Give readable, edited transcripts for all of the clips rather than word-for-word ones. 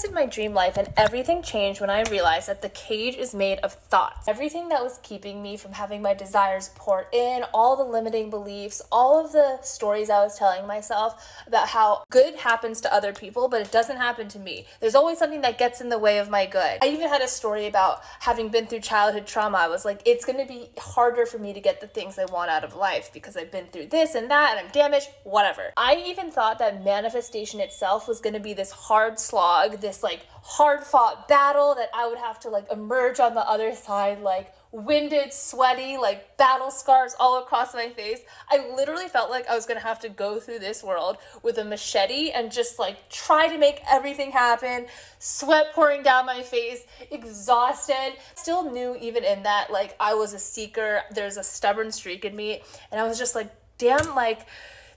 In my dream life, and everything changed when I realized that the cage is made of thoughts. Everything that was keeping me from having my desires pour in, all the limiting beliefs, all of the stories I was telling myself about how good happens to other people, but it doesn't happen to me. There's always something that gets in the way of my good. I even had a story about having been through childhood trauma. I was like, it's going to be harder for me to get the things I want out of life because I've been through this and that and I'm damaged, whatever. I even thought that manifestation itself was going to be this hard slog, this like hard fought battle that I would have to like emerge on the other side like winded, sweaty, like battle scars all across my face. I literally felt like I was gonna have to go through this world with a machete and just like try to make everything happen, sweat pouring down my face, exhausted. Still knew even in that like I was a seeker, there's a stubborn streak in me, and I was just like, damn, like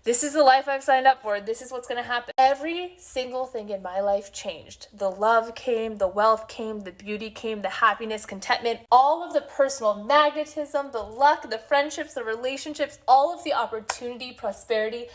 this is the life I've signed up for. This is what's going to happen. Every single thing in my life changed. The love came, the wealth came, the beauty came, the happiness, contentment, all of the personal magnetism, the luck, the friendships, the relationships, all of the opportunity, prosperity.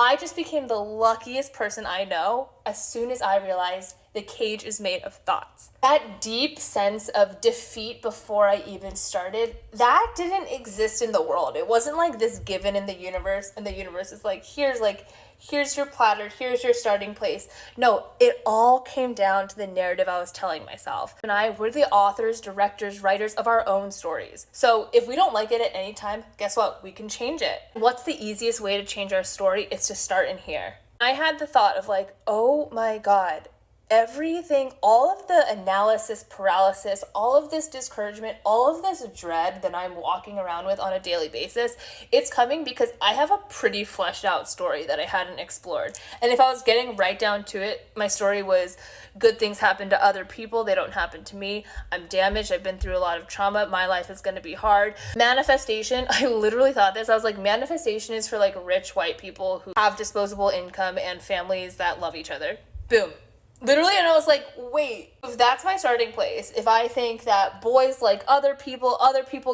I just became the luckiest person I know as soon as I realized the cage is made of thoughts. That deep sense of defeat before I even started, that didn't exist in the world. It wasn't like this given in the universe, and the universe is like, here's your platter, here's your starting place. No, it all came down to the narrative I was telling myself. And we're the authors, directors, writers of our own stories. So if we don't like it at any time, guess what? We can change it. What's the easiest way to change our story? It's to start in here. I had the thought of like, oh my God, everything, all of the analysis paralysis, all of this discouragement, all of this dread that I'm walking around with on a daily basis, it's coming because I have a pretty fleshed out story that I hadn't explored. And if I was getting right down to it, my story was good things happen to other people, they don't happen to me. I'm damaged, I've been through a lot of trauma, my life is going to be hard. Manifestation, I literally thought this, I was like, manifestation is for like rich white people who have disposable income and families that love each other. Boom. Literally, and I was like, wait, if that's my starting place, if I think that boys like other people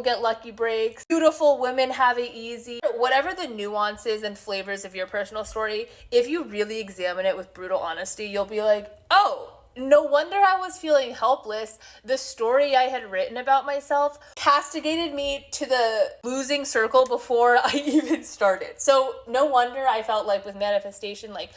get lucky breaks, beautiful women have it easy, whatever the nuances and flavors of your personal story, if you really examine it with brutal honesty, you'll be like, oh, no wonder I was feeling helpless. The story I had written about myself castigated me to the losing circle before I even started. So no wonder I felt like with manifestation, like,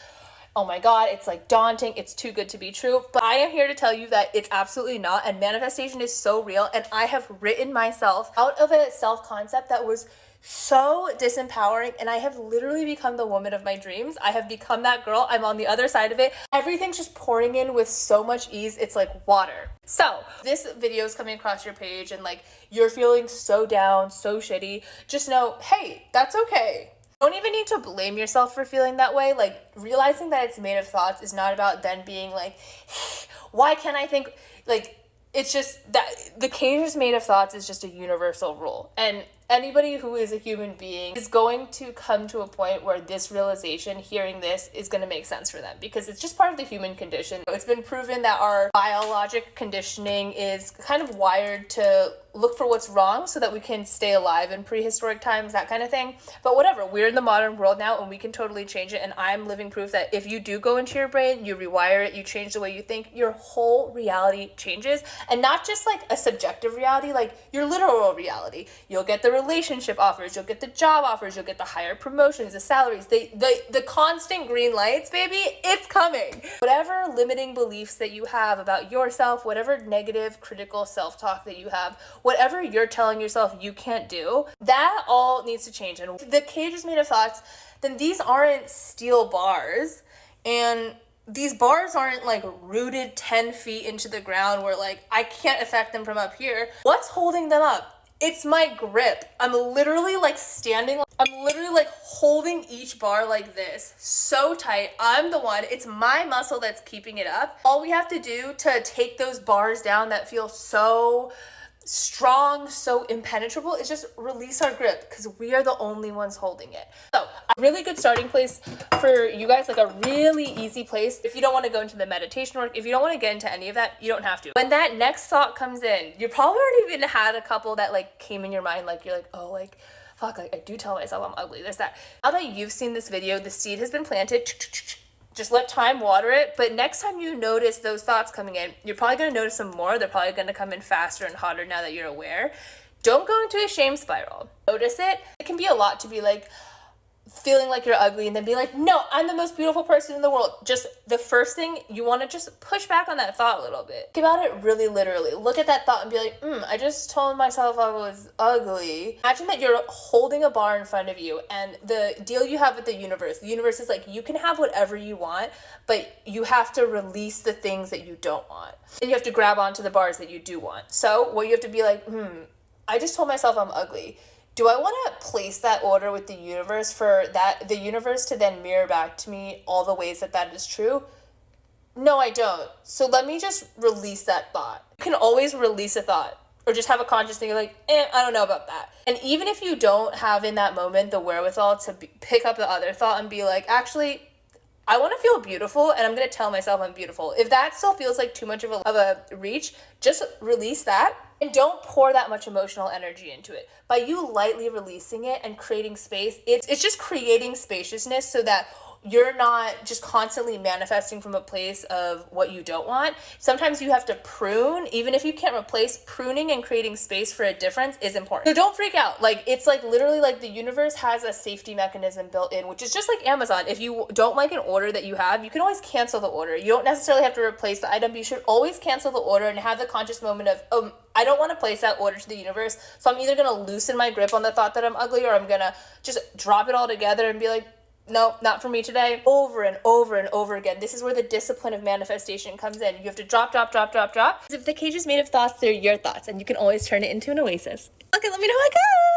oh my God, it's like daunting, it's too good to be true. But I am here to tell you that it's absolutely not, and manifestation is so real, and I have written myself out of a self-concept that was so disempowering, and I have literally become the woman of my dreams. I have become that girl. I'm on the other side of it. Everything's just pouring in with so much ease. It's like water. So this video is coming across your page and like you're feeling so down, so shitty. Just know, hey, that's okay. Don't even need to blame yourself for feeling that way. Like, realizing that it's made of thoughts is not about then being like, why can't I think, like, it's just that the cage is made of thoughts is just a universal rule. And anybody who is a human being is going to come to a point where this realization, hearing this, is going to make sense for them because it's just part of the human condition. It's been proven that our biologic conditioning is kind of wired to look for what's wrong so that we can stay alive in prehistoric times, that kind of thing. But whatever, we're in the modern world now and we can totally change it. And I'm living proof that if you do go into your brain, you rewire it, you change the way you think, your whole reality changes. And not just like a subjective reality, like your literal reality. You'll get the relationship offers, you'll get the job offers, you'll get the higher promotions, the salaries, the constant green lights, baby, it's coming. Whatever limiting beliefs that you have about yourself, whatever negative critical self-talk that you have, whatever you're telling yourself you can't do, that all needs to change. And if the cage is made of thoughts, then these aren't steel bars, and these bars aren't like rooted 10 feet into the ground where like I can't affect them from up here. What's holding them up? It's my grip. I'm literally like holding each bar like this so tight. I'm the one, it's my muscle that's keeping it up. All we have to do to take those bars down that feel so strong, so impenetrable, is just release our grip because we are the only ones holding it. So a really good starting place for you guys, like a really easy place. If you don't want to go into the meditation work, if you don't want to get into any of that, you don't have to. When that next thought comes in, you probably already even had a couple that like came in your mind, like you're like, oh, like fuck, like I do tell myself I'm ugly, this, that. Now that you've seen this video, the seed has been planted. Just let time water it. But next time you notice those thoughts coming in, you're probably going to notice them more. They're probably going to come in faster and hotter now that you're aware. Don't go into a shame spiral. Notice it. It can be a lot to be like feeling like you're ugly and then be like, no, I'm the most beautiful person in the world. Just the first thing, you want to just push back on that thought a little bit. Think about it really literally. Look at that thought and be like, I just told myself I was ugly. Imagine that you're holding a bar in front of you, and the deal you have with the universe is like, you can have whatever you want, but you have to release the things that you don't want. And you have to grab onto the bars that you do want. So what you have to be like, I just told myself I'm ugly. Do I want to place that order with the universe for that, the universe to then mirror back to me all the ways that that is true? No, I don't. So let me just release that thought. You can always release a thought or just have a conscious thing like, I don't know about that. And even if you don't have in that moment the wherewithal to pick up the other thought and be like, actually, I want to feel beautiful and I'm going to tell myself I'm beautiful. If that still feels like too much of a reach, just release that. And don't pour that much emotional energy into it. By you lightly releasing it and creating space, it's just creating spaciousness so that you're not just constantly manifesting from a place of what you don't want. Sometimes you have to prune. Even if you can't replace, pruning and creating space for a difference is important. So don't freak out. Like, it's like literally like the universe has a safety mechanism built in, which is just like Amazon. If you don't like an order that you have, you can always cancel the order. You don't necessarily have to replace the item, but you should always cancel the order and have the conscious moment of, I don't want to place that order to the universe, so I'm either going to loosen my grip on the thought that I'm ugly, or I'm going to just drop it all together and be like, no, not for me today. Over and over and over again. This is where the discipline of manifestation comes in. You have to drop. If the cage is made of thoughts, they're your thoughts, and you can always turn it into an oasis. Okay, let me know how it goes.